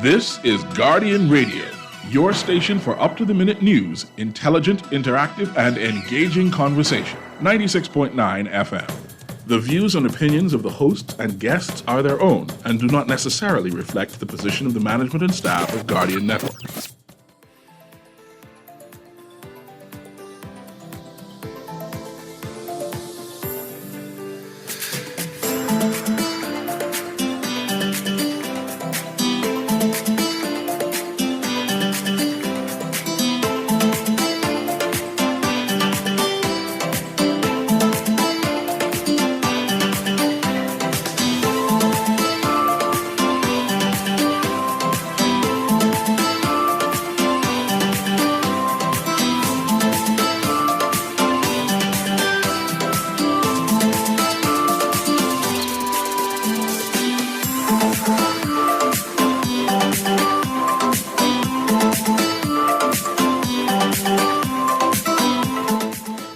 This is Guardian Radio, your station for up-to-the-minute news, intelligent, interactive, and engaging conversation. 96.9 FM. The views and opinions of the hosts and guests are their own and do not necessarily reflect the position of the management and staff of Guardian Network.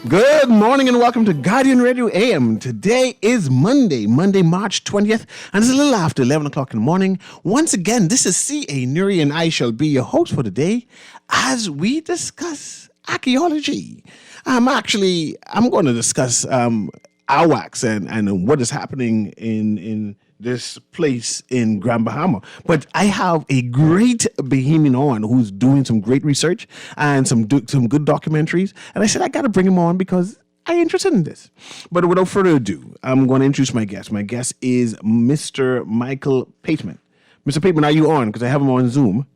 Good morning and welcome to Guardian Radio AM. Today is Monday, March 20th, and it's a little after 11 o'clock in the morning. Once again, this is C.A. Newry, and I shall be your host for today as we discuss archaeology. I'm going to discuss AWACS and what is happening in this place in Grand Bahama. But I have a great Bahamian on who's doing some great research and some good documentaries. And I said, I got to bring him on because I'm interested in this. But without further ado, I'm going to introduce my guest. My guest is Mr. Michael Pateman. Mr. Pateman, are you on? Because I have him on Zoom.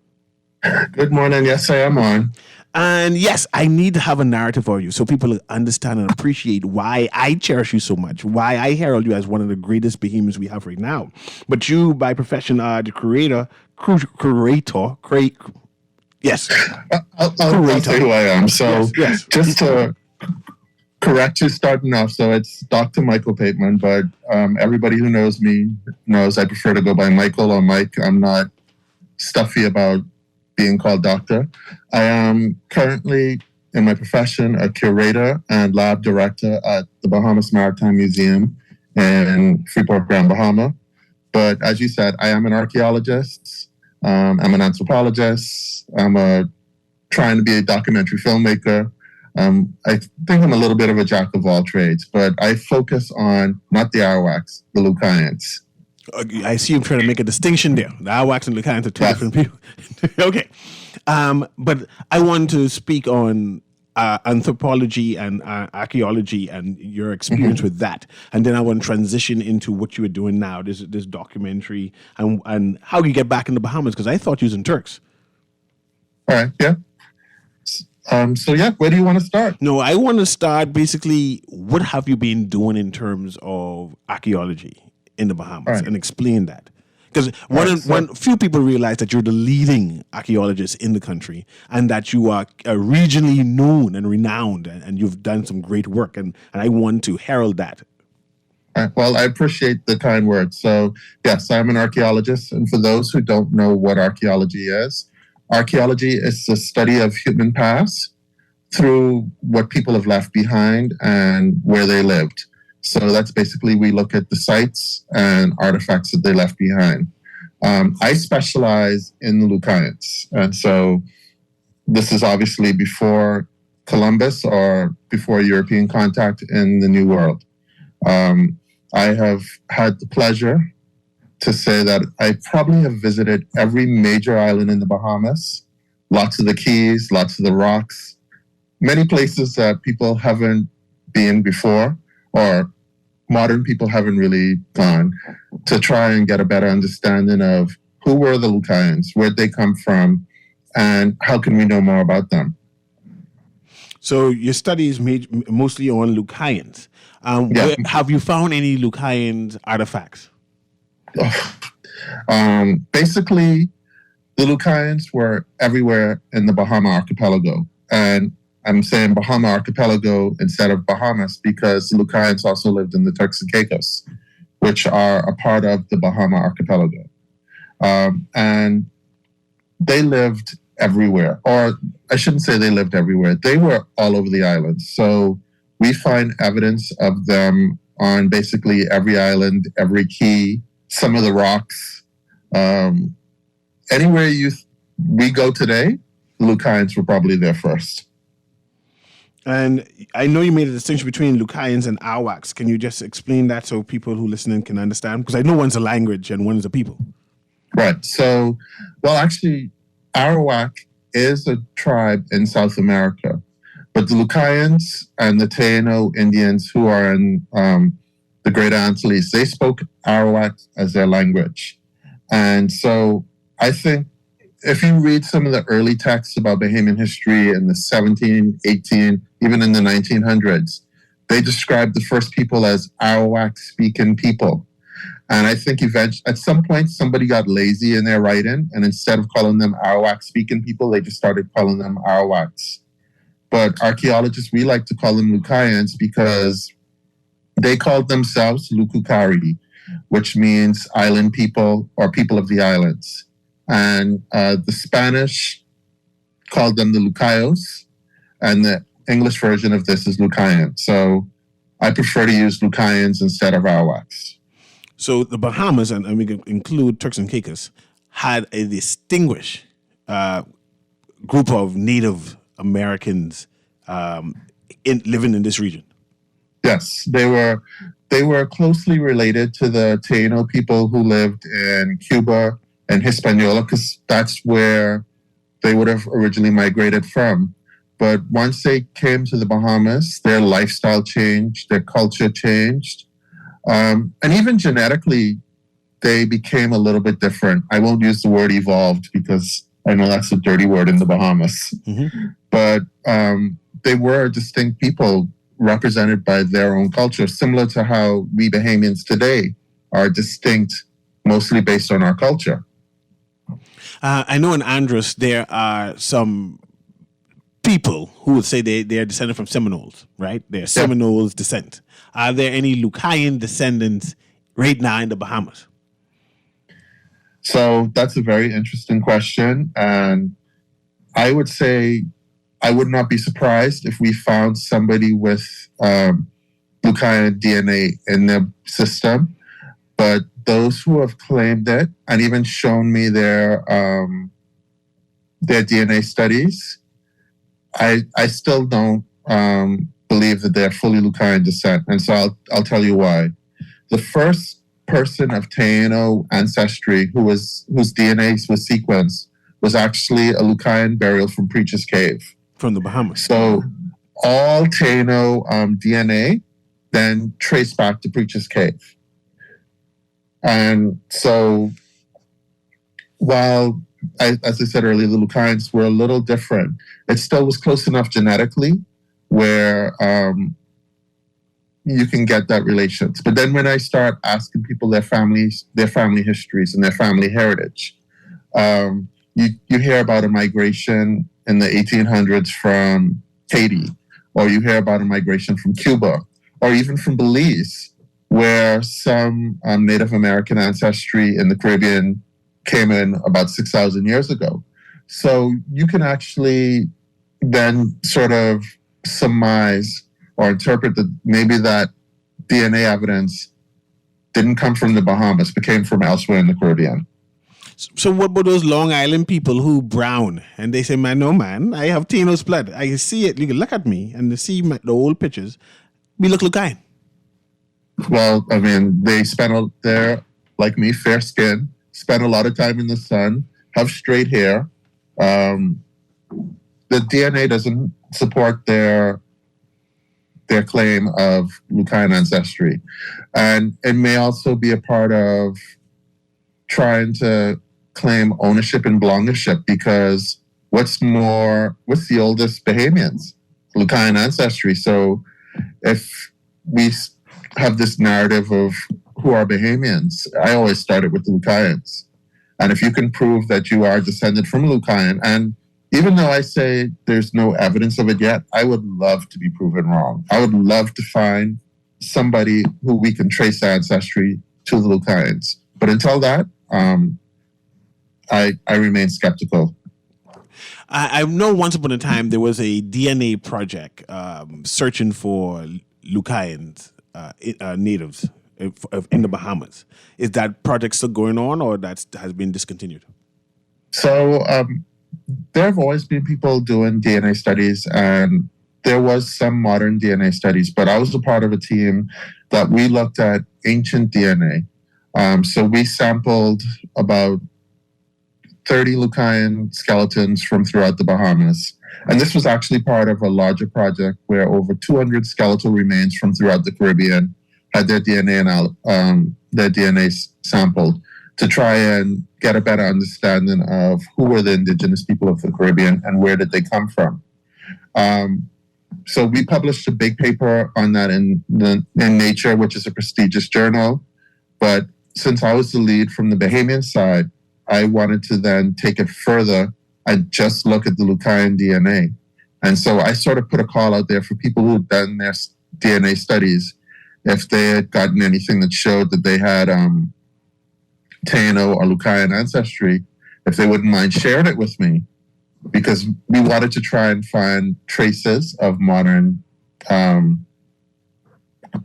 Good morning. Yes, I am on. And yes, I need to have a narrative for you so people understand and appreciate why I cherish you so much, why I herald you as one of the greatest Bahamians we have right now. But you, by profession, are the curator. Yes. I'll say who I am. So yes. Just to correct you starting off, so it's Dr. Michael Pateman, but everybody who knows me knows I prefer to go by Michael or Mike. I'm not stuffy about being called doctor. I am currently, in my profession, a curator and lab director at the Bahamas Maritime Museum in Freeport, Grand Bahama. But as you said, I am an archaeologist. I'm an anthropologist. I'm trying to be a documentary filmmaker. I think I'm a little bit of a jack of all trades, but I focus on not the Arawaks, the Lucayans. I see him trying to make a distinction there. The AWACS and Lucayans are two different people. Okay. But I want to speak on anthropology and archaeology and your experience with that. And then I want to transition into what you are doing now, this documentary, and how you get back in the Bahamas, because I thought you was in Turks. All right, yeah. Where do you want to start? No, I want to start basically, what have you been doing in terms of archaeology in the Bahamas, and explain that. Because few people realize that you're the leading archaeologist in the country and that you are regionally known and renowned and you've done some great work. And I want to herald that. Well, I appreciate the kind words. So, yes, I'm an archaeologist. And for those who don't know what archaeology is the study of human past through what people have left behind and where they lived. So that's basically, we look at the sites and artifacts that they left behind. I specialize in the Lucayans. And so this is obviously before Columbus or before European contact in the New World. I have had the pleasure to say that I probably have visited every major island in the Bahamas, lots of the keys, lots of the rocks, many places that people haven't been before, or modern people haven't really gone, to try and get a better understanding of who were the Lucayans, where'd they come from, and how can we know more about them. So your study is mostly on Lucayans. Have you found any Lucayans artifacts? Basically, the Lucayans were everywhere in the Bahama archipelago. And I'm saying Bahama archipelago instead of Bahamas because the Lucayans also lived in the Turks and Caicos, which are a part of the Bahama archipelago. And they lived everywhere, or I shouldn't say they lived everywhere. They were all over the island. So we find evidence of them on basically every island, every key, some of the rocks. anywhere we go today, Lucayans were probably there first. And I know you made a distinction between Lucayans and Arawaks. Can you just explain that so people who listening can understand? Because I know one's a language and one is a people. Right. So, well, actually, Arawak is a tribe in South America, but the Lucayans and the Taino Indians who are in the Great Antilles, they spoke Arawak as their language. And so I think if you read some of the early texts about Bahamian history in the 17, 18, even in the 1900s, they described the first people as Arawak-speaking people. And I think eventually, at some point, somebody got lazy in their writing, and instead of calling them Arawak-speaking people, they just started calling them Arawaks. But archaeologists, we like to call them Lucayans because they called themselves Lukukari, which means island people or people of the islands. And the Spanish called them the Lucayos, and the English version of this is Lucayan. So I prefer to use Lucayans instead of Arawaks. So the Bahamas, and we can include Turks and Caicos, had a distinguished group of Native Americans living in this region. Yes, they were closely related to the Taino people who lived in Cuba and Hispaniola, because that's where they would have originally migrated from. But once they came to the Bahamas, their lifestyle changed, their culture changed. And even genetically, they became a little bit different. I won't use the word evolved because I know that's a dirty word in the Bahamas. Mm-hmm. But they were distinct people represented by their own culture, similar to how we Bahamians today are distinct, mostly based on our culture. I know in Andros there are some people who would say they are descended from Seminoles, right? They're Seminoles descent. Are there any Lucayan descendants right now in the Bahamas? So that's a very interesting question. And I would say I would not be surprised if we found somebody with Lucayan DNA in their system. But those who have claimed it and even shown me their DNA studies, I still don't believe that they're fully Lucayan descent. And so I'll tell you why. The first person of Taino ancestry whose DNA was sequenced was actually a Lucayan burial from Preacher's Cave. From the Bahamas. So all Taino DNA then traced back to Preacher's Cave. And so while, as I said earlier, the Lucayans were a little different, it still was close enough genetically where you can get that relations. But then when I start asking people their family histories and their family heritage, you hear about a migration in the 1800s from Haiti, or you hear about a migration from Cuba, or even from Belize, where some Native American ancestry in the Caribbean came in about 6,000 years ago. So you can actually then sort of surmise or interpret that maybe that DNA evidence didn't come from the Bahamas, but came from elsewhere in the Caribbean. So what about those Long Island people who brown and they say, man, no, man, I have Taino's blood. I see it. You can look at me and see the old pictures. We look Lucayan. Well, I mean, they they're like me, fair skin, spend a lot of time in the sun, have straight hair. The DNA doesn't support their claim of Lucayan ancestry. And it may also be a part of trying to claim ownership and belongership, because what's the oldest Bahamians? Lucayan ancestry. So if we have this narrative of who are Bahamians, I always started with the Lucayans. And if you can prove that you are descended from a Lucayan, and even though I say there's no evidence of it yet, I would love to be proven wrong. I would love to find somebody who we can trace ancestry to the Lucayans. But until that, I remain skeptical. I know once upon a time there was a DNA project searching for Lucayans, natives in the Bahamas. Is that project still going on, or that has been discontinued? So there have always been people doing DNA studies, and there was some modern DNA studies, but I was a part of a team that we looked at ancient DNA. So we sampled about 30 Lucayan skeletons from throughout the Bahamas. And this was actually part of a larger project where over 200 skeletal remains from throughout the Caribbean had their DNA sampled to try and get a better understanding of who were the indigenous people of the Caribbean and where did they come from. So we published a big paper on that in Nature, which is a prestigious journal. But since I was the lead from the Bahamian side, I wanted to then take it further and just look at the Lucayan DNA. And so I sort of put a call out there for people who had done their DNA studies, if they had gotten anything that showed that they had Taino or Lucayan ancestry, if they wouldn't mind sharing it with me, because we wanted to try and find traces of modern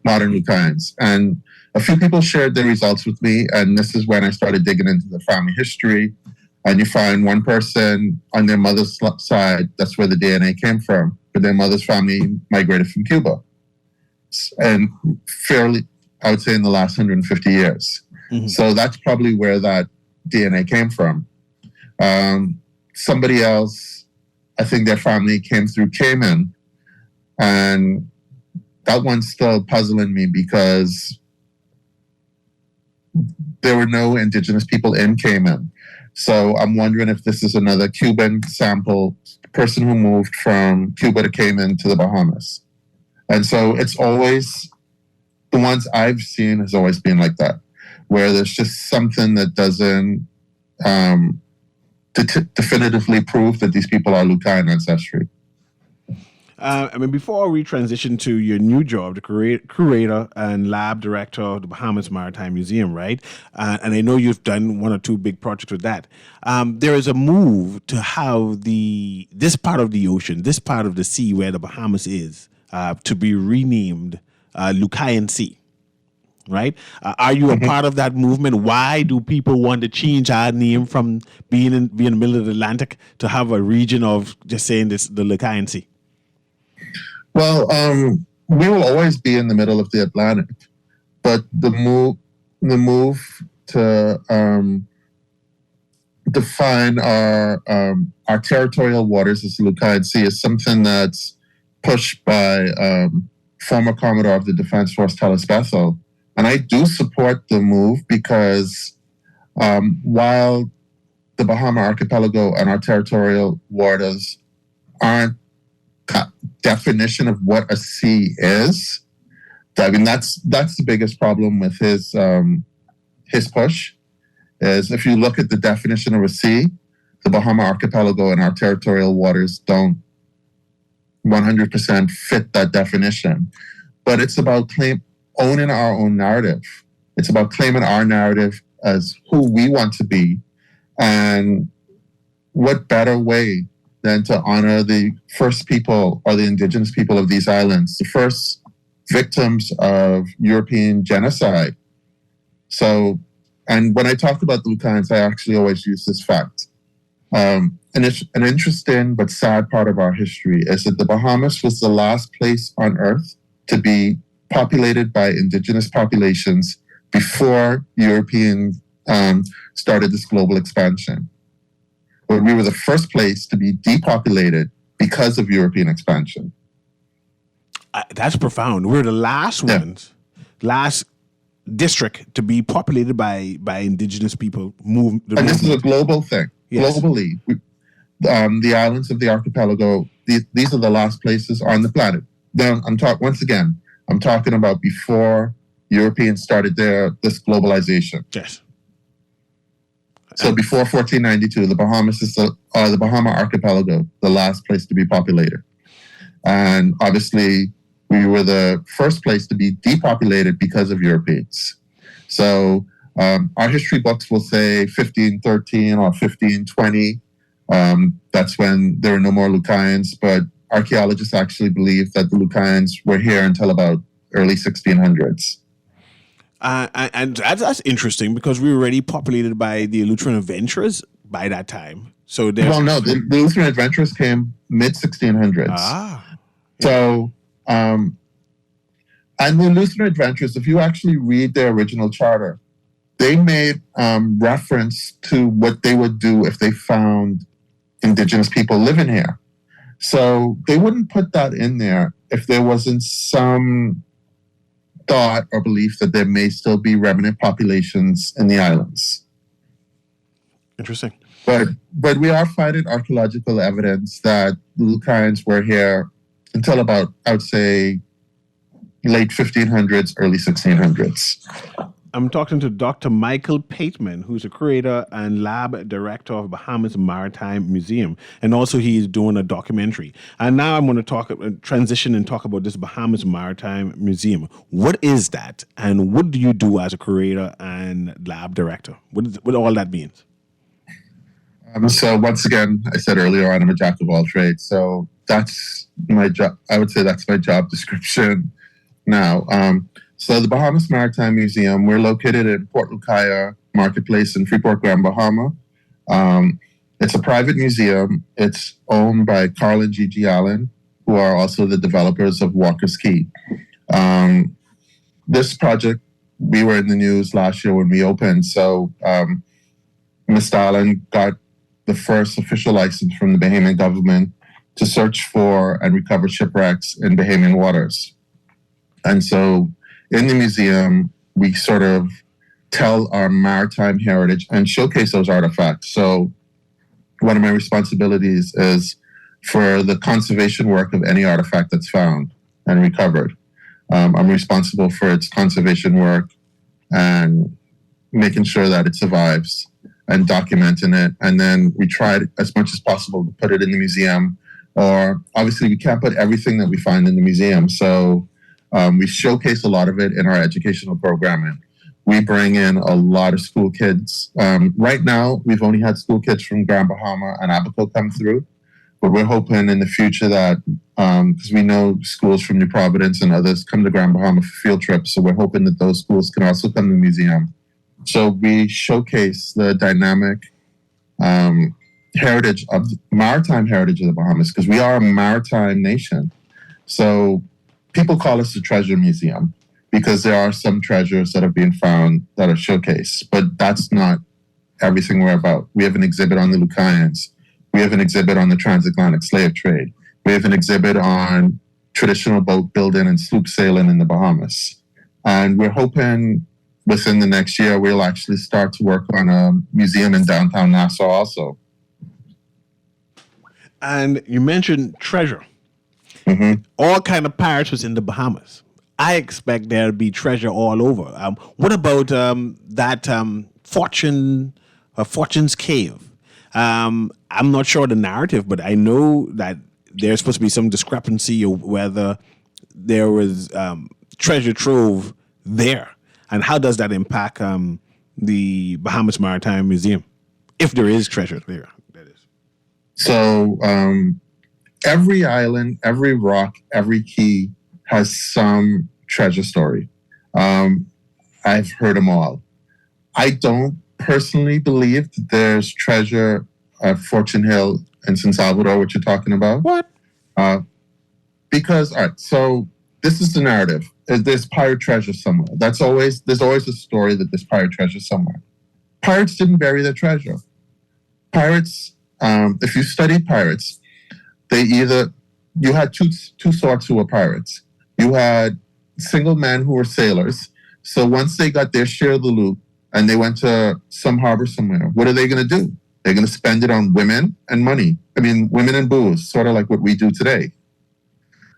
Lucayans. And a few people shared their results with me, and this is when I started digging into the family history. And you find one person on their mother's side, that's where the DNA came from, but their mother's family migrated from Cuba. And fairly, I would say in the last 150 years. Mm-hmm. So that's probably where that DNA came from. Somebody else, I think their family came through Cayman, and that one's still puzzling me because there were no indigenous people in Cayman. So I'm wondering if this is another Cuban sample, person who moved from Cuba to Cayman to the Bahamas. And so it's always, the ones I've seen has always been like that, where there's just something that doesn't definitively prove that these people are Lucayan ancestry. Before we transition to your new job, the curator and lab director of the Bahamas Maritime Museum, right? And I know you've done one or two big projects with that. There is a move to have this part of the ocean, this part of the sea where the Bahamas is, to be renamed Lucayan Sea. Right? Are you a part of that movement? Why do people want to change our name from being in the middle of the Atlantic to have a region of just saying this, the Lucayan Sea? Well, we will always be in the middle of the Atlantic, but the move to define our territorial waters as the Lucayan Sea is something that's pushed by former Commodore of the Defense Force Talis Bethel. And I do support the move because while the Bahama Archipelago and our territorial waters aren't a definition of what a sea is, I mean, that's the biggest problem with his push, is if you look at the definition of a sea, the Bahama Archipelago and our territorial waters don't 100% fit that definition. But it's about owning our own narrative. It's about claiming our narrative as who we want to be. And what better way than to honor the first people or the indigenous people of these islands, the first victims of European genocide. So, and when I talk about the Lucayans, I actually always use this fact. And it's an interesting but sad part of our history is that the Bahamas was the last place on Earth to be populated by indigenous populations before Europeans started this global expansion. But we were the first place to be depopulated because of European expansion. That's profound. We're the last ones, last district to be populated by indigenous people. This is a global thing. Yes. Globally, the islands of the archipelago, these are the last places on the planet. Then I'm talking about before Europeans started this globalization. Yes. So before 1492, the Bahamas is the Bahama Archipelago, the last place to be populated. And obviously, we were the first place to be depopulated because of Europeans. So our history books will say 1513 or 1520. That's when there were no more Lucayans, but archaeologists actually believe that the Lucayans were here until about early 1600s. And that's interesting because we were already populated by the Lutheran adventurers by that time. So there's Well, no, the Lutheran adventurers came mid 1600s. yeah. So, and the Lutheran adventurers, if you actually read their original charter, they made reference to what they would do if they found indigenous people living here. So they wouldn't put that in there if there wasn't some thought or belief that there may still be remnant populations in the islands. Interesting. But we are finding archaeological evidence that the Lucayans were here until about, I would say, late 1500s, early 1600s. I'm talking to Dr. Michael Pateman, who's a curator and lab director of Bahamas Maritime Museum. And also he's doing a documentary. And now I'm going to transition and talk about this Bahamas Maritime Museum. What is that? And what do you do as a curator and lab director? What all that means? So once again, I said earlier on, I'm a jack of all trades. So that's my job. I would say that's my job description now. So the Bahamas Maritime Museum, we're located in Port Lucaya Marketplace in Freeport, Grand Bahama. It's a private museum. It's owned by Carl and Gigi Allen, who are also the developers of Walker's Key. This project, we were in the news last year when we opened. So Mr. Allen got the first official license from the Bahamian government to search for and recover shipwrecks in Bahamian waters. And so in the museum, we sort of tell our maritime heritage and showcase those artifacts. So one of my responsibilities is for the conservation work of any artifact that's found and recovered. I'm responsible for its conservation work and making sure that it survives and documenting it. And then we tried as much as possible to put it in the museum. Or obviously we can't put everything that we find in the museum. So we showcase a lot of it in our educational programming. We bring in a lot of school kids. Right now, we've only had school kids from Grand Bahama and Abaco come through. But we're hoping in the future that, because we know schools from New Providence and others come to Grand Bahama for field trips. So we're hoping that those schools can also come to the museum. So we showcase the dynamic heritage of maritime heritage of the Bahamas, because we are a maritime nation. So people call us the treasure museum because there are some treasures that have been found that are showcased, but that's not everything we're about. We have an exhibit on the Lucayans. We have an exhibit on the transatlantic slave trade. We have an exhibit on traditional boat building and sloop sailing in the Bahamas. And we're hoping within the next year, we'll actually start to work on a museum in downtown Nassau also. And you mentioned treasure. Mm-hmm. All kind of pirates was in the Bahamas. I expect there'll be treasure all over. What about that Fortune's Cave? I'm not sure the narrative, but I know that there's supposed to be some discrepancy of whether there was treasure trove there. And how does that impact the Bahamas Maritime Museum, if there is treasure there? That is. So every island, every rock, every key has some treasure story. I've heard them all. I don't personally believe that there's treasure at Fortune Hill in San Salvador, what you're talking about. What? Because, all right, so this is the narrative. There's pirate treasure somewhere. There's always a story that there's pirate treasure somewhere. Pirates didn't bury their treasure. Pirates, if you studied pirates, you had two sorts who were pirates. You had single men who were sailors. So once they got their share of the loot and they went to some harbor somewhere, what are they going to do? They're going to spend it on women and money. I mean, women and booze, sort of like what we do today.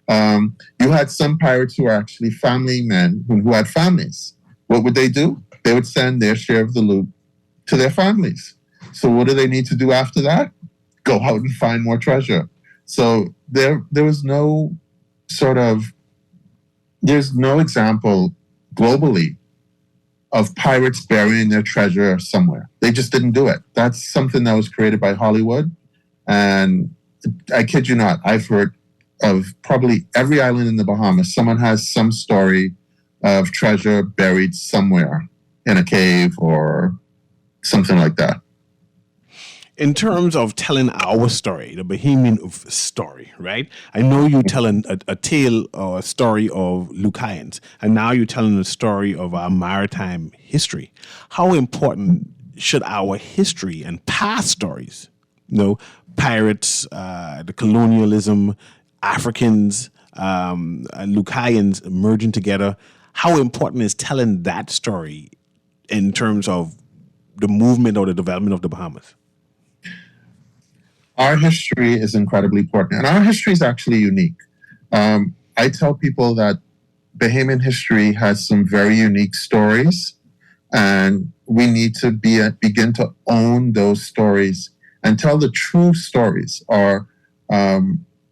You had some pirates who were actually family men who had families. What would they do? They would send their share of the loot to their families. So what do they need to do after that? Go out and find more treasure. So there was no there's no example globally of pirates burying their treasure somewhere. They just didn't do it. That's something that was created by Hollywood. And I kid you not, I've heard of probably every island in the Bahamas, someone has some story of treasure buried somewhere in a cave or something like that. in terms of telling our story, the Bahamian story, right? I know you're telling a tale or a story of Lucayans, and now you're telling the story of our maritime history. How important should our history and past stories, pirates, the colonialism, Africans, Lucayans merging together, how important is telling that story in terms of the movement or the development of the Bahamas? Our history is incredibly important, and our history is actually unique. I tell people that Bahamian history has some very unique stories, and we need to begin to own those stories and tell the true stories. Or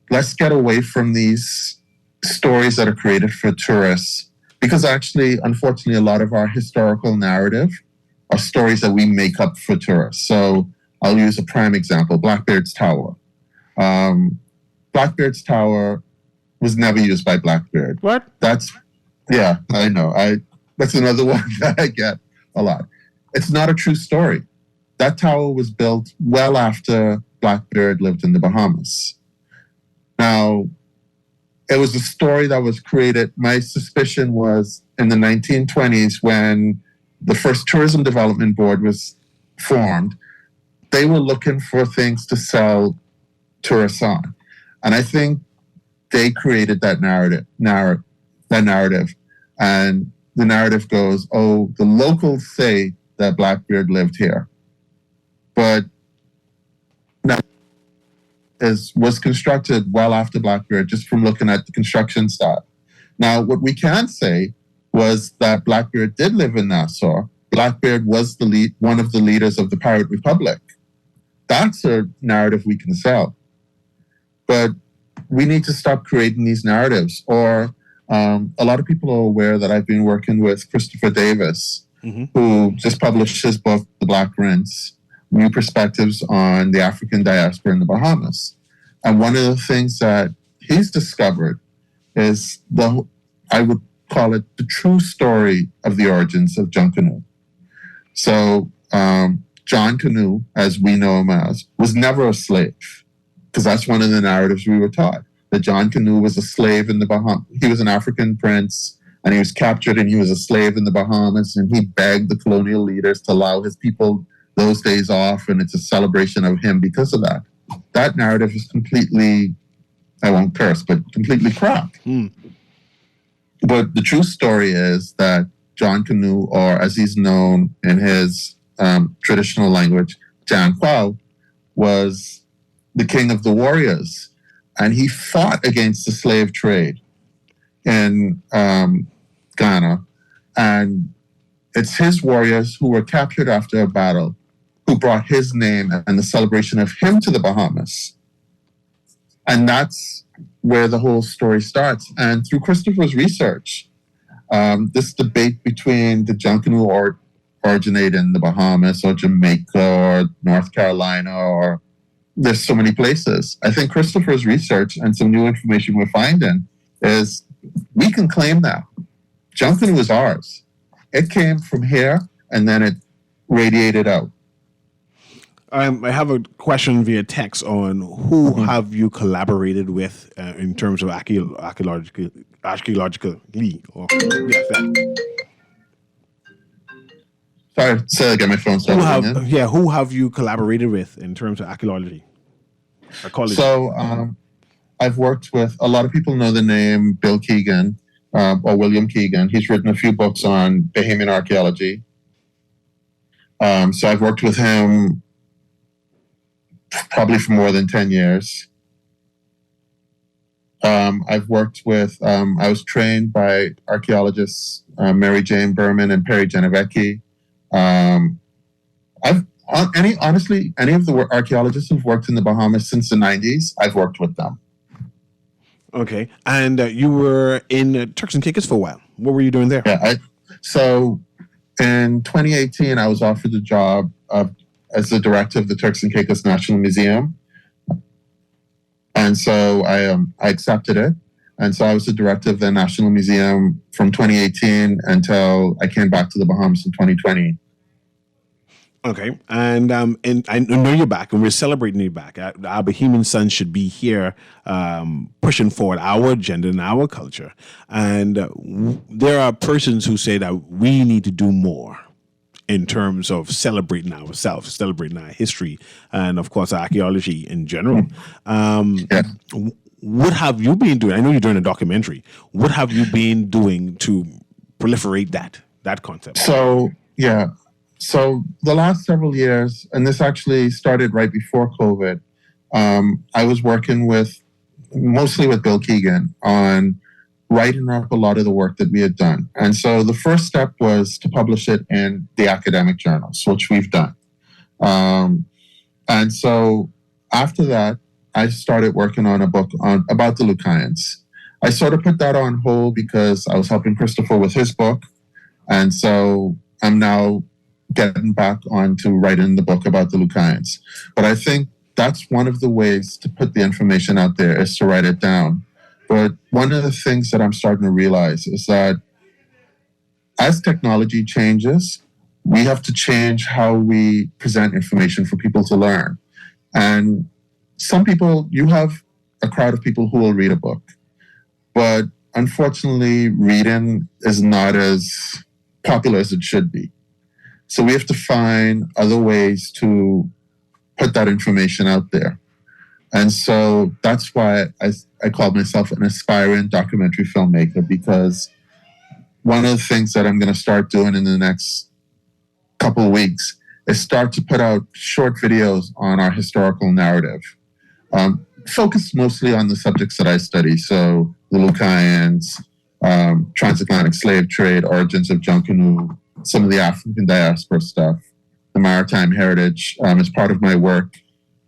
let's get away from these stories that are created for tourists, because actually, unfortunately, a lot of our historical narrative are stories that we make up for tourists. So I'll use a prime example, Blackbeard's Tower. Blackbeard's Tower was never used by Blackbeard. What? Yeah, I know. That's another one that I get a lot. It's not a true story. That tower was built well after Blackbeard lived in the Bahamas. Now, it was a story that was created, my suspicion was in the 1920s when the first Tourism Development Board was formed. They were looking for things to sell tourists on. And I think they created that narrative. And the narrative goes, oh, the locals say that Blackbeard lived here. But that was constructed well after Blackbeard, just from looking at the construction style. Now, what we can say was that Blackbeard did live in Nassau. Blackbeard was one of the leaders of the Pirate Republic. That's a narrative we can sell. But we need to stop creating these narratives. Or a lot of people are aware that I've been working with Christopher Davis, who just published his book, The Black Rinse, New Perspectives on the African Diaspora in the Bahamas. And one of the things that he's discovered is I would call it the true story of the origins of John Canoe. So John Canoe, as we know him as, was never a slave, because that's one of the narratives we were taught, that John Canoe was a slave in the Bahamas. He was an African prince, and he was captured, and he was a slave in the Bahamas, and he begged the colonial leaders to allow his people those days off, and it's a celebration of him because of that. That narrative is completely, I won't curse, but completely crap. But the true story is that John Canoe, or as he's known in his traditional language, Jan Kwao, was the king of the warriors. And he fought against the slave trade in Ghana. And it's his warriors who were captured after a battle who brought his name and the celebration of him to the Bahamas. And that's where the whole story starts. And through Christopher's research, this debate between the John Canoe originate in the Bahamas or Jamaica or North Carolina, or there's so many places. I think Christopher's research and some new information we're finding is we can claim that John Canoe is ours. It came from here and then it radiated out. I have a question via text on who have you collaborated with in techs of archaeologically? Or, yes, that. Sorry, say again, my phone started ringing. Who have you collaborated with in terms of archaeology? So I've worked with, a lot of people know the name Bill Keegan, or William Keegan. He's written a few books on Bahamian archaeology. So I've worked with him probably for more than 10 years. I've worked with, I was trained by archaeologists Mary Jane Berman and Perry Genovecchi. Honestly, any of the archaeologists who've worked in the Bahamas since the 90s, I've worked with them. Okay. And you were in Turks and Caicos for a while. What were you doing there? Yeah. So in 2018, I was offered the job as the director of the Turks and Caicos National Museum. And so I accepted it. And so I was the director of the National Museum from 2018 until I came back to the Bahamas in 2020. Okay, and I know you're back, and we're celebrating you back. Our Bohemian Sun should be here, pushing forward our agenda and our culture. And there are persons who say that we need to do more in terms of celebrating ourselves, celebrating our history, and of course archaeology in general. Yeah. What have you been doing? I know you're doing a documentary. What have you been doing to proliferate that concept? So, yeah. So the last several years, and this actually started right before COVID, I was working mostly with Bill Keegan on writing up a lot of the work that we had done. And so the first step was to publish it in the academic journals, which we've done. And so after that, I started working on a book about the Lucayans. I sort of put that on hold because I was helping Christopher with his book. And so I'm now getting back onto writing the book about the Lucayans. But I think that's one of the ways to put the information out there is to write it down. But one of the things that I'm starting to realize is that as technology changes, we have to change how we present information for people to learn. And some people, you have a crowd of people who will read a book. But unfortunately, reading is not as popular as it should be. So we have to find other ways to put that information out there. And so that's why I call myself an aspiring documentary filmmaker, because one of the things that I'm going to start doing in the next couple of weeks is start to put out short videos on our historical narrative, focused mostly on the subjects that I study. So the Lucayans, transatlantic slave trade, origins of Junkanoo, some of the African diaspora stuff, the maritime heritage. As part of my work,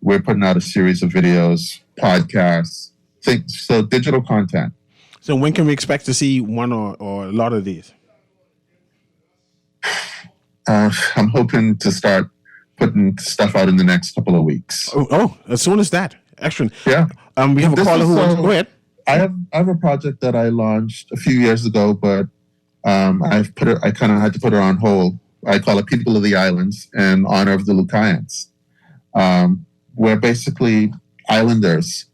we're putting out a series of videos, podcasts, things, so digital content. So when can we expect to see one or a lot of these? I'm hoping to start putting stuff out in the next couple of weeks. Oh, as soon as that. Excellent. Yeah. We have a caller who wants to go ahead. I have a project that I launched a few years ago, but I kind of had to put it on hold. I call it People of the Islands in honor of the Lucayans. Where basically islanders,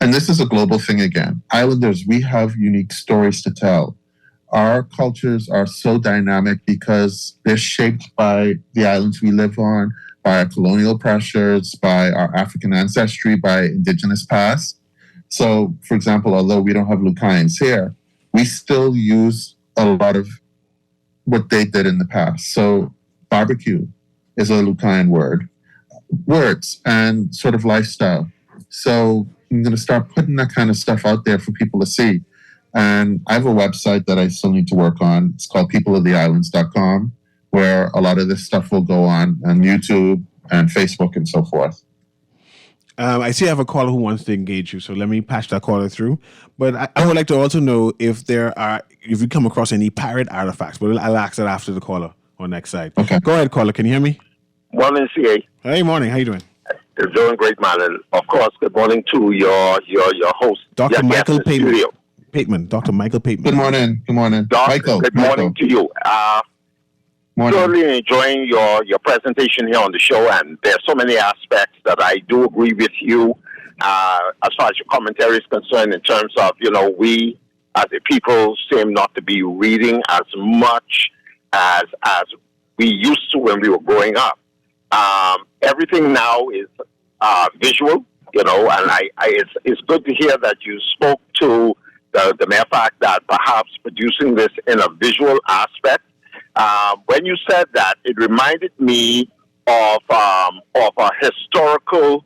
and this is a global thing again, islanders, we have unique stories to tell. Our cultures are so dynamic because they're shaped by the islands we live on, by our colonial pressures, by our African ancestry, by indigenous past. So, for example, although we don't have Lucayans here, we still use a lot of what they did in the past. So barbecue is a Lucayan words and sort of lifestyle. So I'm going to start putting that kind of stuff out there for people to see. And I have a website that I still need to work on. It's called peopleoftheislands.com, where a lot of this stuff will go on YouTube and Facebook and so forth. I see I have a caller who wants to engage you, so let me patch that caller through. But I would like to also know if you come across any pirate artifacts, but I'll ask that after the caller on next side. Okay. Go ahead, caller. Can you hear me? Morning, CA. Hey, morning. How you doing? It's doing great, man. And of course, good morning to your host, Dr. Michael Pateman. Dr. Michael Pateman. Good morning. Good morning. Michael, good morning to you. Morning. Totally enjoying your presentation here on the show, and there's so many aspects that I do agree with you as far as your commentary is concerned in terms of, we as a people seem not to be reading as much as we used to when we were growing up. Everything now is visual, and it's good to hear that you spoke to the mere fact that perhaps producing this in a visual aspect. When you said that, it reminded me of a historical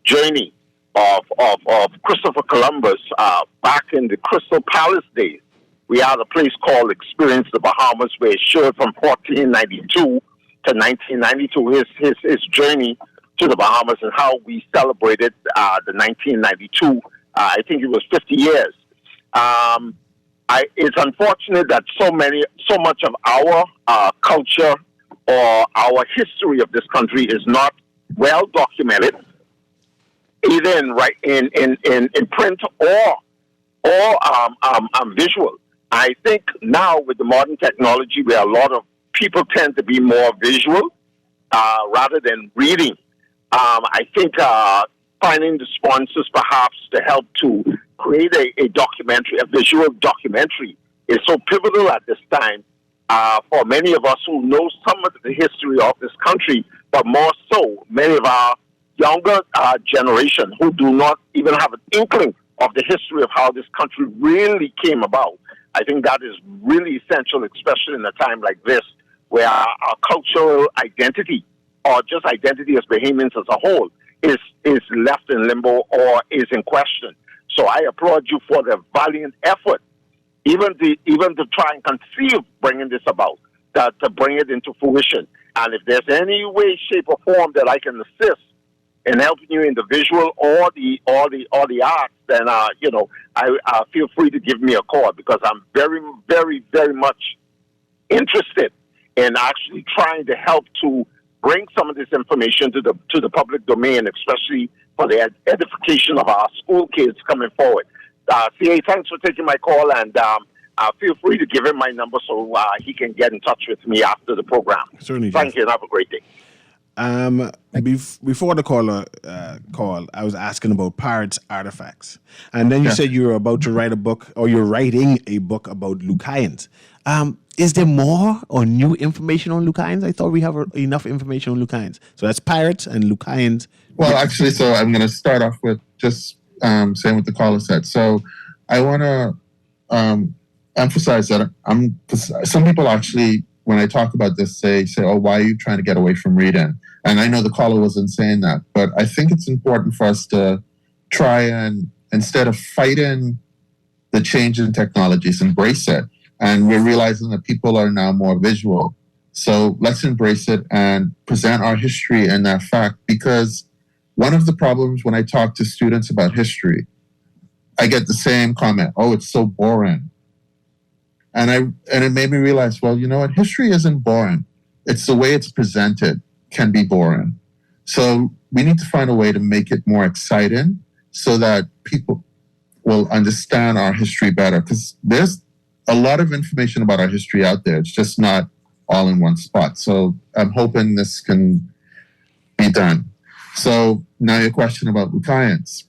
journey of Christopher Columbus back in the Crystal Palace days. We had a place called Experience the Bahamas, where it showed from 1492 to 1992 his journey to the Bahamas and how we celebrated the 1992. I think it was 50 years. It's unfortunate that so much of our culture or our history of this country is not well documented, either in print or visual. I think now with the modern technology, where a lot of people tend to be more visual rather than reading. I think finding the sponsors perhaps to help to create a documentary, a visual documentary, is so pivotal at this time for many of us who know some of the history of this country, but more so, many of our younger generation who do not even have an inkling of the history of how this country really came about. I think that is really essential, especially in a time like this, where our cultural identity, or just identity as Bahamians as a whole, is left in limbo or is in question. So I applaud you for the valiant effort, even to try and conceive bringing this about, to bring it into fruition. And if there's any way, shape, or form that I can assist in helping you in the visual or the arts, then I feel free to give me a call, because I'm very, very, very much interested in actually trying to help to bring some of this information to the public domain, especially for the edification of our school kids coming forward. CA, thanks for taking my call, and feel free to give him my number so he can get in touch with me after the program. Certainly. Thank you, and have a great day. Before the caller call, I was asking about pirates' artifacts, and then you said you were about to write a book, or you're writing a book about Lucayans. Is there more or new information on Lucayans? I thought we have enough information on Lucayans. So that's pirates and Lucayans. Well, actually, so I'm going to start off with just saying what the caller said. So I want to emphasize that some people actually, when I talk about this, say, oh, why are you trying to get away from reading? And I know the caller wasn't saying that, but I think it's important for us to try and, instead of fighting the change in technologies, embrace it. And we're realizing that people are now more visual. So let's embrace it and present our history and that fact, because one of the problems when I talk to students about history, I get the same comment, oh, it's so boring. And it made me realize, well, you know what? History isn't boring. It's the way it's presented can be boring. So we need to find a way to make it more exciting so that people will understand our history better. Because there's a lot of information about our history out there. It's just not all in one spot. So I'm hoping this can be done. So now your question about Lucayans.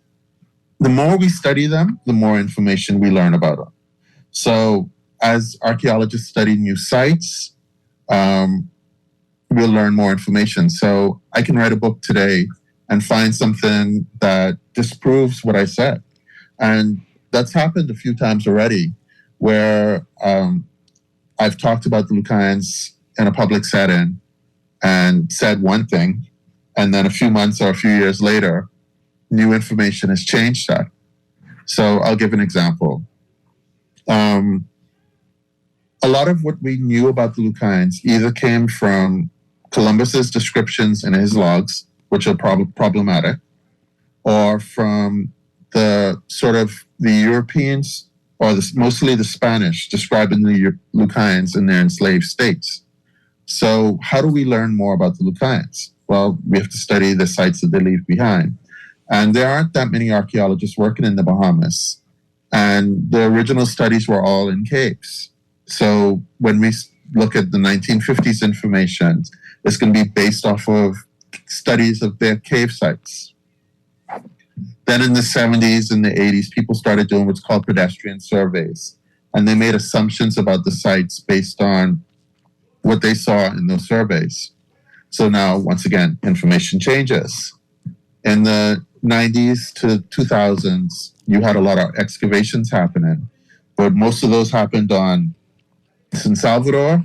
The more we study them, the more information we learn about them. So as archaeologists study new sites, we'll learn more information. So I can write a book today and find something that disproves what I said. And that's happened a few times already, where I've talked about the Lucayans in a public setting and said one thing, and then a few months or a few years later, new information has changed that. So I'll give an example. A lot of what we knew about the Lucayans either came from Columbus's descriptions in his logs, which are problematic, or from the sort of the Europeans, or mostly the Spanish, describing the Lucayans in their enslaved states. So how do we learn more about the Lucayans? Well, we have to study the sites that they leave behind. And there aren't that many archaeologists working in the Bahamas. And the original studies were all in caves. So when we look at the 1950s information, it's going to be based off of studies of their cave sites. Then in the 70s and the 80s, people started doing what's called pedestrian surveys. And they made assumptions about the sites based on what they saw in those surveys. So now, once again, information changes. In the 90s to 2000s, you had a lot of excavations happening, but most of those happened on San Salvador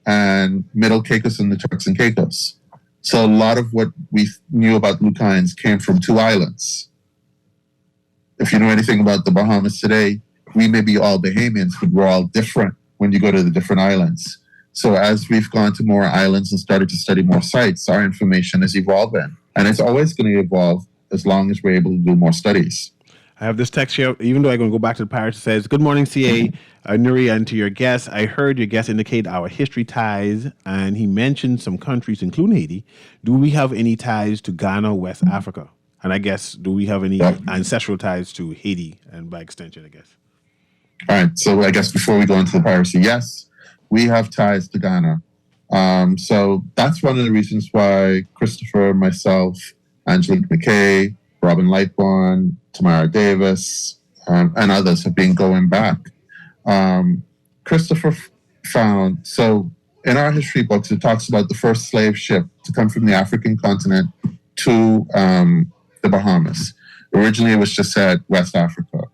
and Middle Caicos and the Turks and Caicos. So a lot of what we knew about Lucayans came from two islands. If you know anything about the Bahamas today, we may be all Bahamians, but we're all different when you go to the different islands. So as we've gone to more islands and started to study more sites, our information is evolving. And it's always going to evolve as long as we're able to do more studies. I have this text here, even though I'm going to go back to the Pirates, it says, good morning, CA, Newry, and to your guest. I heard your guest indicate our history ties, and he mentioned some countries, including Haiti. Do we have any ties to Ghana, West Africa? And I guess, do we have any ancestral ties to Haiti, and by extension, I guess? All right, so I guess before we go into the piracy, yes, we have ties to Ghana. So that's one of the reasons why Christopher, myself, Angelique McKay, Robin Lightbourne, Tamara Davis, and others have been going back. Christopher found, so in our history books, it talks about the first slave ship to come from the African continent to the Bahamas. Originally, it was just said West Africa.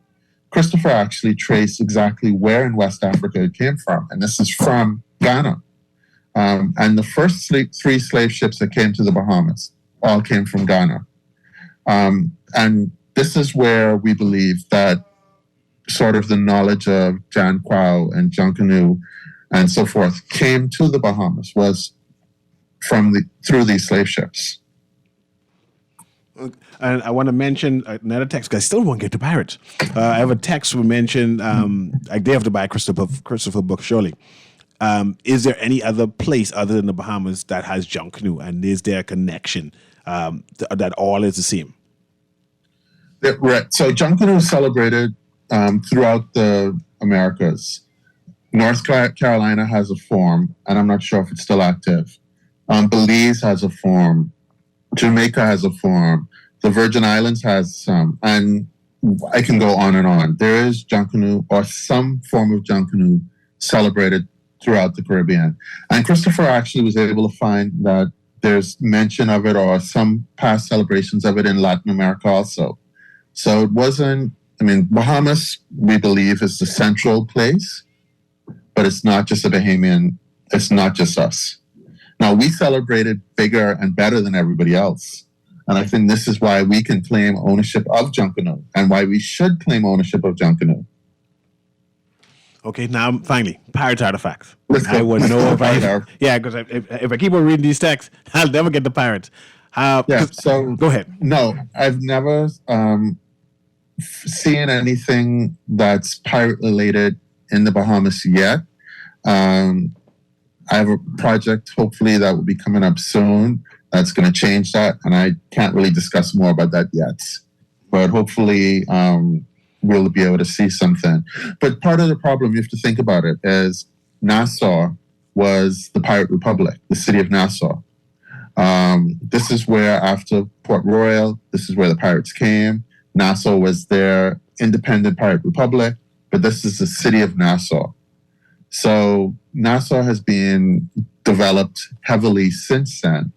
Christopher actually traced exactly where in West Africa it came from, and this is from Ghana. And the first three slave ships that came to the Bahamas all came from Ghana. And this is where we believe that sort of the knowledge of Jan Quao and Junkanoo and so forth came to the Bahamas was through these slave ships. And I want to mention another text, because I still won't get to pirates. I have a text we mentioned, they have to buy Christopher book, surely. Is there any other place other than the Bahamas that has Junkanoo? And is there a connection that all is the same? Right. So Junkanoo is celebrated throughout the Americas. North Carolina has a form, and I'm not sure if it's still active. Belize has a form. Jamaica has a form. The Virgin Islands has some. And I can go on and on. There is Junkanoo or some form of Junkanoo celebrated throughout the Caribbean. And Christopher actually was able to find that there's mention of it or some past celebrations of it in Latin America also. So it wasn't, Bahamas, we believe, is the central place, but it's not just a Bahamian, it's not just us. Now, we celebrated bigger and better than everybody else. And I think this is why we can claim ownership of Junkanoo and why we should claim ownership of Junkanoo. Okay, now finally, pirates artifacts. I would know if because if I keep on reading these texts, I'll never get the pirates. So go ahead. No, I've never seen anything that's pirate related in the Bahamas yet. I have a project, hopefully, that will be coming up soon that's going to change that, and I can't really discuss more about that yet. But hopefully, we'll be able to see something. But part of the problem, you have to think about it, is Nassau was the pirate republic, the city of Nassau. This is where, after Port Royal, this is where the pirates came. Nassau was their independent pirate republic, but this is the city of Nassau. So Nassau has been developed heavily since then.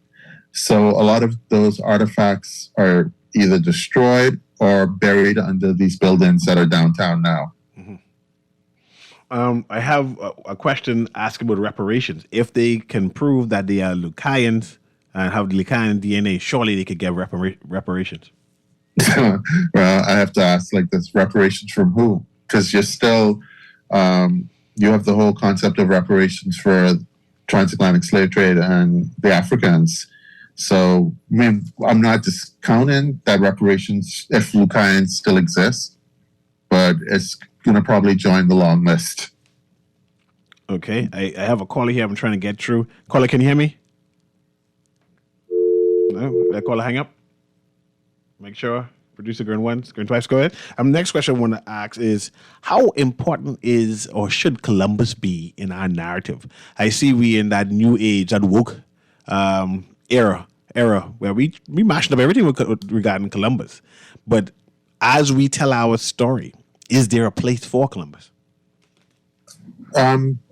So a lot of those artifacts are either destroyed or buried under these buildings that are downtown now. Mm-hmm. I have a question asking about reparations. If they can prove that they are Lucayans and have the Lucayan DNA, surely they could get reparations. Well, I have to ask, this reparations from who? Because you're still, you have the whole concept of reparations for transatlantic slave trade and the Africans. So, I'm not discounting that reparations, if Lucayans still exist, but it's going to probably join the long list. Okay. I have a caller here I'm trying to get through. Caller, can you hear me? No? That caller hang up? Make sure. Producer going once, going twice. Go ahead. Next question I want to ask is, how important is or should Columbus be in our narrative? I see we in that new age, that woke era where we mashed up everything regarding Columbus. But as we tell our story, is there a place for Columbus?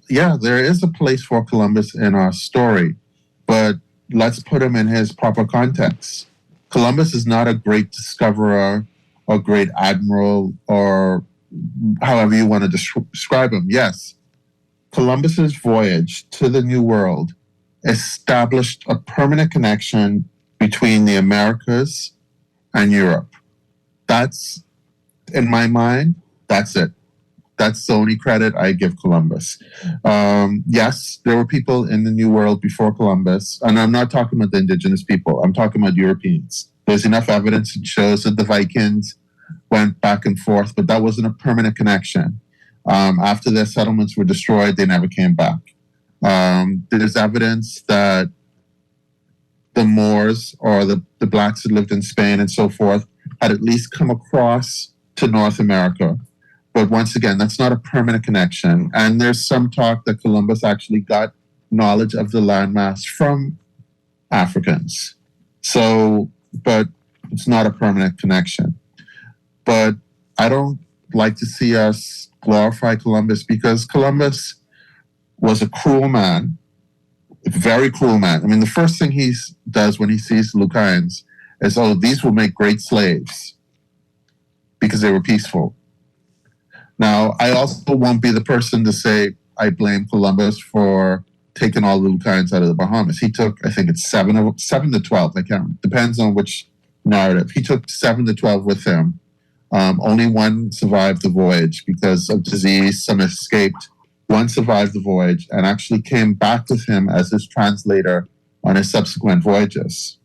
Yeah, there is a place for Columbus in our story, but let's put him in his proper context. Columbus is not a great discoverer or great admiral or however you want to describe him. Yes, Columbus's voyage to the New World established a permanent connection between the Americas and Europe. That's, in my mind, that's it. That's the only credit I give Columbus. Yes, there were people in the New World before Columbus, and I'm not talking about the indigenous people. I'm talking about Europeans. There's enough evidence that shows that the Vikings went back and forth, but that wasn't a permanent connection. After their settlements were destroyed, they never came back. There's evidence that the Moors or the blacks that lived in Spain and so forth had at least come across to North America. But once again, that's not a permanent connection. And there's some talk that Columbus actually got knowledge of the landmass from Africans. So, but it's not a permanent connection. But I don't like to see us glorify Columbus because Columbus was a cruel man, a very cruel man. I mean, the first thing he does when he sees Lucayans is, oh, these will make great slaves because they were peaceful. Now, I also won't be the person to say I blame Columbus for taking all the Lucayans out of the Bahamas. He took, I think it's 7 to 12, I can't, depends on which narrative. He took 7 to 12 with him. Only one survived the voyage because of disease. Some escaped. One survived the voyage and actually came back with him as his translator on his subsequent voyages.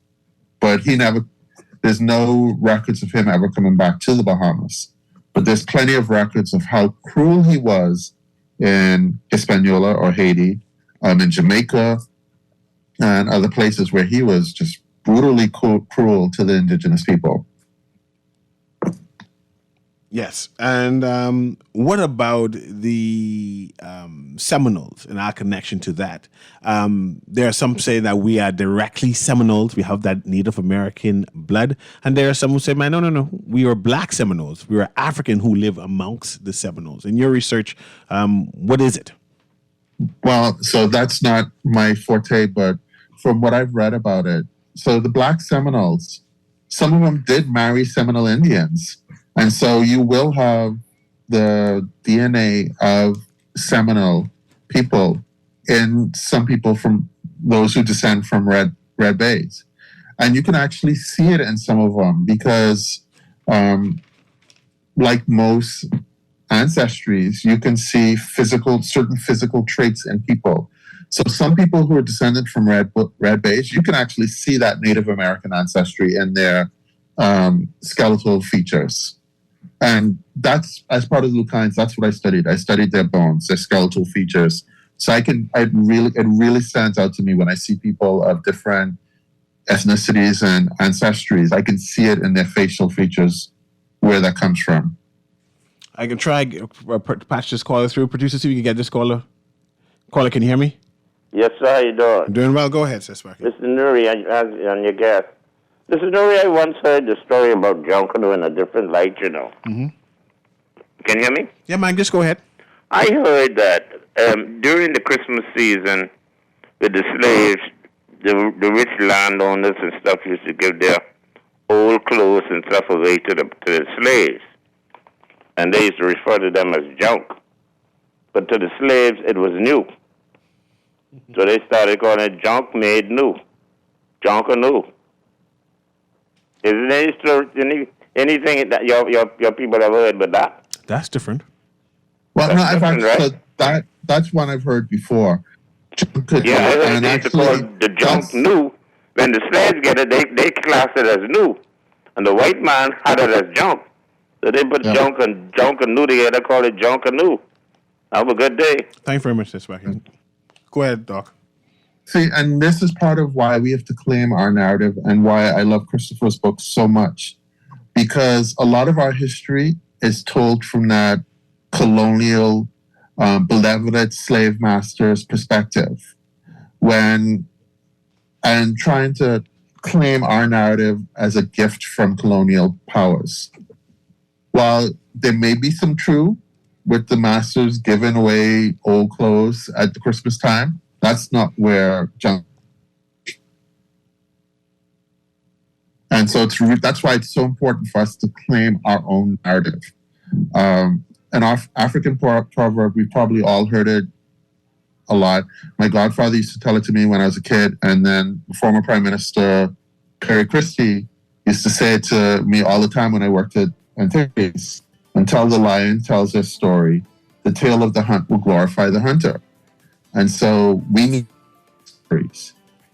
But there's no records of him ever coming back to the Bahamas. But there's plenty of records of how cruel he was in Hispaniola or Haiti, in Jamaica, and other places where he was just brutally cruel to the indigenous people. Yes. And what about the Seminoles and our connection to that? There are some say that we are directly Seminoles. We have that Native American blood. And there are some who say, man, no. We are Black Seminoles. We are African who live amongst the Seminoles. In your research, what is it? Well, so that's not my forte, but from what I've read about it, so the Black Seminoles, some of them did marry Seminole Indians. And so you will have the DNA of Seminole people in some people from those who descend from Red Bays. And you can actually see it in some of them because, like most ancestries, you can see certain physical traits in people. So some people who are descended from Red Bays, you can actually see that Native American ancestry in their skeletal features. And that's, as part of the Lucayans, that's what I studied. I studied their bones, their skeletal features. So it really stands out to me when I see people of different ethnicities and ancestries. I can see it in their facial features, where that comes from. I can try patch this caller through. Producer, see if we can get this caller. Caller, can you hear me? Yes, sir. How you doing? I'm doing well. Go ahead, Sesbach. Mr. Newry, on your guest. Mr. Newry, I once heard the story about Junkanoo in a different light, you know. Mm-hmm. Can you hear me? Yeah, man, just go ahead. I heard that during the Christmas season with the slaves, the rich landowners and stuff used to give their old clothes and stuff away to the slaves. And they used to refer to them as junk. But to the slaves, it was new. So they started calling it junk made new. Junkanoo. Is there anything that your people have heard but that? That's different. Well, That's no, different, right? that's one I've heard before. Yeah, I heard they used to call the junk new. When the slaves get it, they class it as new. And the white man had it as junk. So they put junk and new together, call it Junkanoo. Have a good day. Thank you very much, Sesbach. Go ahead, Doc. See, and this is part of why we have to claim our narrative and why I love Christopher's book so much. Because a lot of our history is told from that colonial, benevolent slave master's perspective. And trying to claim our narrative as a gift from colonial powers. While there may be some true with the masters giving away old clothes at the Christmas time, that's not where junk. And so that's why it's so important for us to claim our own narrative. An African proverb, we've probably all heard it a lot. My godfather used to tell it to me when I was a kid, and then former Prime Minister Perry Christie used to say it to me all the time when I worked at Antiques. Until the lion tells their story, the tale of the hunt will glorify the hunter. And so we need stories.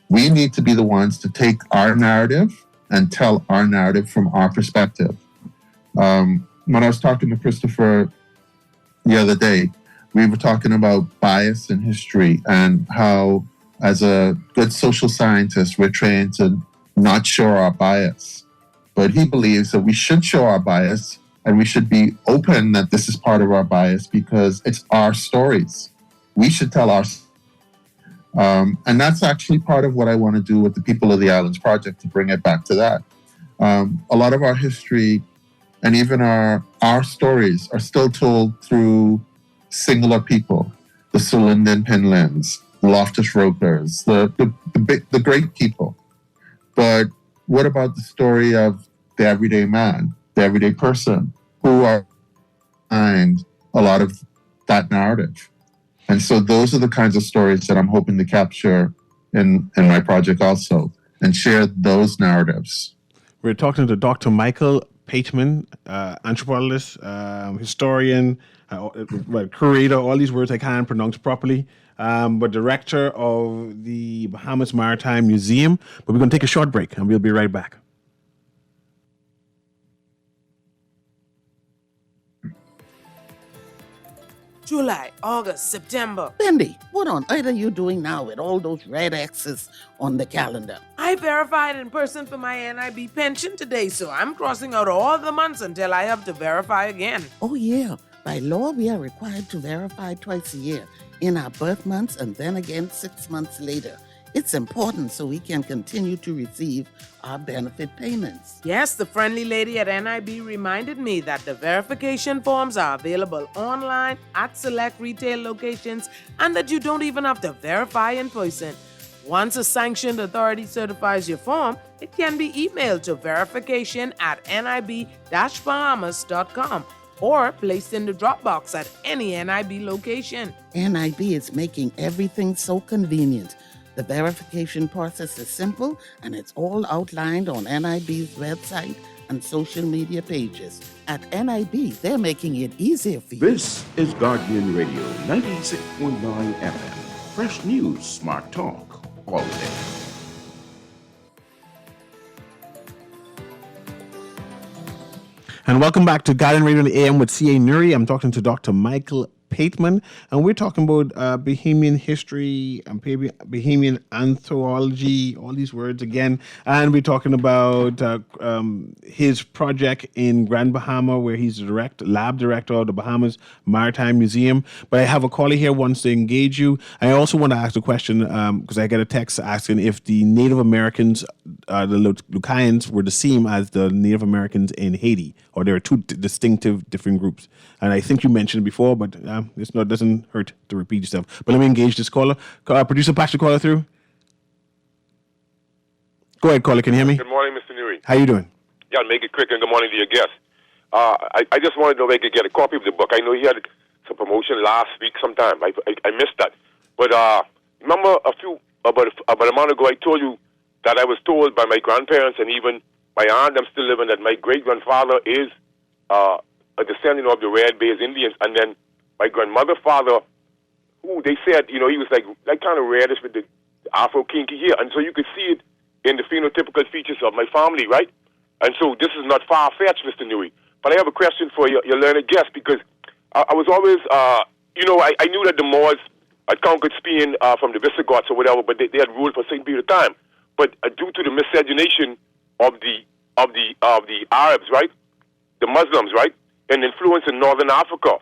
We need to be the ones to take our narrative and tell our narrative from our perspective. When I was talking to Christopher the other day, we were talking about bias in history and how, as a good social scientist, we're trained to not show our bias. But he believes that we should show our bias and we should be open that this is part of our bias because it's our stories. We should tell our And that's actually part of what I want to do with the People of the Islands Project, to bring it back to that. A lot of our history and even our stories are still told through singular people, the Sulinden Pinlins, the Loftus Ropers, the great people. But what about the story of the everyday man, the everyday person, who are behind a lot of that narrative? And so those are the kinds of stories that I'm hoping to capture in my project also, and share those narratives. We're talking to Dr. Michael Pateman, anthropologist, historian, curator, all these words I can't pronounce properly, but director of the Bahamas Maritime Museum. But we're going to take a short break, and we'll be right back. July, August, September. Bendy, what on earth are you doing now with all those red X's on the calendar? I verified in person for my NIB pension today, so I'm crossing out all the months until I have to verify again. Oh, yeah. By law, we are required to verify twice a year, in our birth months and then again 6 months later. It's important so we can continue to receive our benefit payments. Yes, the friendly lady at NIB reminded me that the verification forms are available online at select retail locations and that you don't even have to verify in person. Once a sanctioned authority certifies your form, it can be emailed to verification@nib-bahamas.com or placed in the Dropbox at any NIB location. NIB is making everything so convenient. The verification process is simple, and it's all outlined on NIB's website and social media pages. At NIB, they're making it easier for you. This is Guardian Radio 96.9 FM. Fresh news, smart talk, all day. And welcome back to Guardian Radio on the AM with C.A. Newry. I'm talking to Dr. Michael Pateman, and we're talking about Bahamian history and Bahamian anthropology, all these words again. And we're talking about his project in Grand Bahama, where he's the lab director of the Bahamas Maritime Museum. But I have a caller here who wants to engage you. I also want to ask a question because I get a text asking if the Native Americans, the Lucayans, were the same as the Native Americans in Haiti, or there are two distinctive different groups. And I think you mentioned it before, but it doesn't hurt to repeat yourself. But let me engage this caller. Producer Patrick, caller through. Go ahead, caller. Can you hear me? Good morning, Mr. Newry. How you doing? Yeah, I'll make it quick, and good morning to your guest. I just wanted to know if I could get a copy of the book. I know he had some promotion last week sometime. I missed that. But remember about a month ago, I told you that I was told by my grandparents and even my aunt, I'm still living, that my great-grandfather is a descendant of the Red Bays Indians, and then my grandmother's father, who they said, he was like kind of reddish with the Afro kinky hair, and so you could see it in the phenotypical features of my family, right? And so this is not far-fetched, Mr. Newry. But I have a question for your learned guest, because I was always, I knew that the Moors had conquered Spain from the Visigoths or whatever, but they had ruled for a certain period of time. But due to the miscegenation of the Arabs, right, the Muslims, right, and influence in Northern Africa,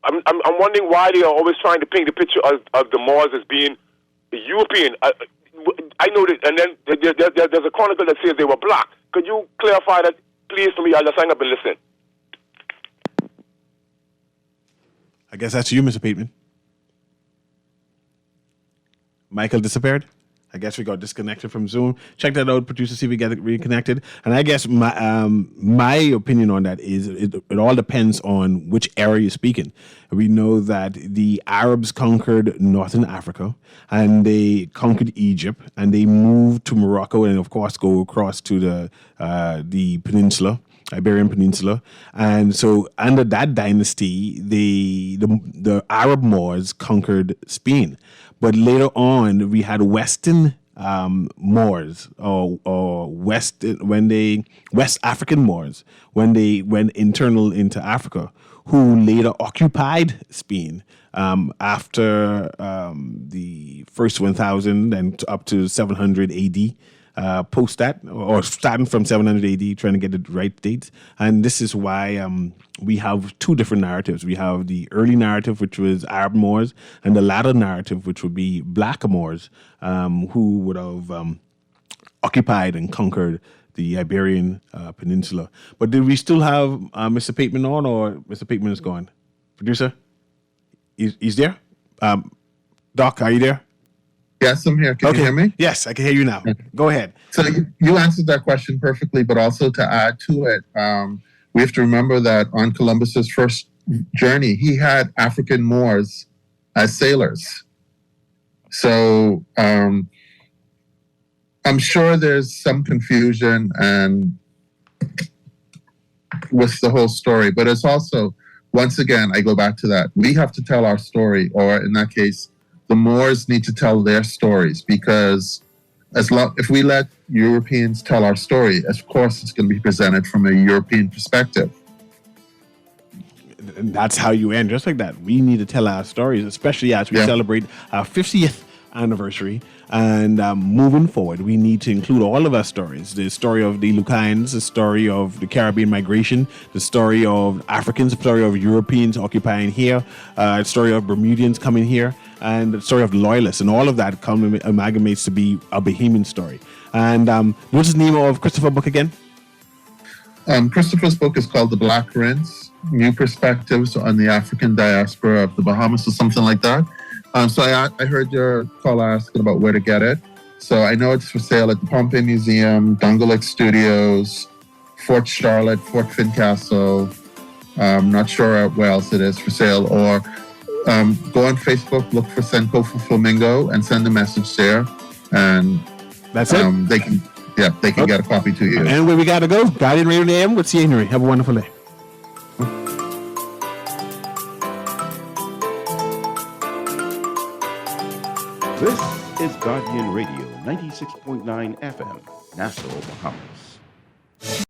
I'm wondering why they are always trying to paint the picture of the Moors as being European. I know that, and then there's a chronicle that says they were black. Could you clarify that, please, for me? I'll just hang up and listen. I guess that's you, Mr. Pateman. Michael disappeared. I guess we got disconnected from Zoom. Check that out, producer, see if we get it reconnected. And I guess my opinion on that is it all depends on which era you're speaking. We know that the Arabs conquered Northern Africa, and they conquered Egypt, and they moved to Morocco, and of course go across to the peninsula, Iberian Peninsula. And so under that dynasty, the Arab Moors conquered Spain. But later on, we had Western Moors, or West African Moors, when they went internal into Africa, who later occupied Spain after the first 1000 and up to 700 AD. post that, or starting from 700 AD, trying to get the right dates. And this is why we have two different narratives. We have the early narrative, which was Arab Moors, and the latter narrative, which would be Black Moors, who would have occupied and conquered the Iberian Peninsula. But did we still have Mr. Pateman on, or Mr. Pateman is gone? Producer? He's there? Doc, are you there? Yes, I'm here. Can you hear me? Yes, I can hear you now. Go ahead. So you answered that question perfectly, but also to add to it, we have to remember that on Columbus's first journey, he had African Moors as sailors. So I'm sure there's some confusion and with the whole story, but it's also, once again, I go back to that. We have to tell our story, or in that case, the Moors need to tell their stories, because if we let Europeans tell our story, of course, it's going to be presented from a European perspective. And that's how you end, just like that. We need to tell our stories, especially as we celebrate our 50th anniversary. And moving forward, we need to include all of our stories. The story of the Lucans, the story of the Caribbean migration, the story of Africans, the story of Europeans occupying here, the story of Bermudians coming here, and the story of the Loyalists. And all of that amalgamates to be a Bahamian story. And what's the name of Christopher's book again? Christopher's book is called The Black Prince, New Perspectives on the African Diaspora of the Bahamas, or something like that. So I heard your caller asking about where to get it. So I know it's for sale at the Pompey Museum, Dungalick Studios, Fort Charlotte, Fort Fincastle. I'm not sure where else it is for sale. Or go on Facebook, look for Senkofu Flamingo, and send a message there. And that's it. They can get a copy to you. And where we got to go, Guardian Radio AM with CA Newry. Have a wonderful day. This is Guardian Radio, 96.9 FM, Nassau, Bahamas.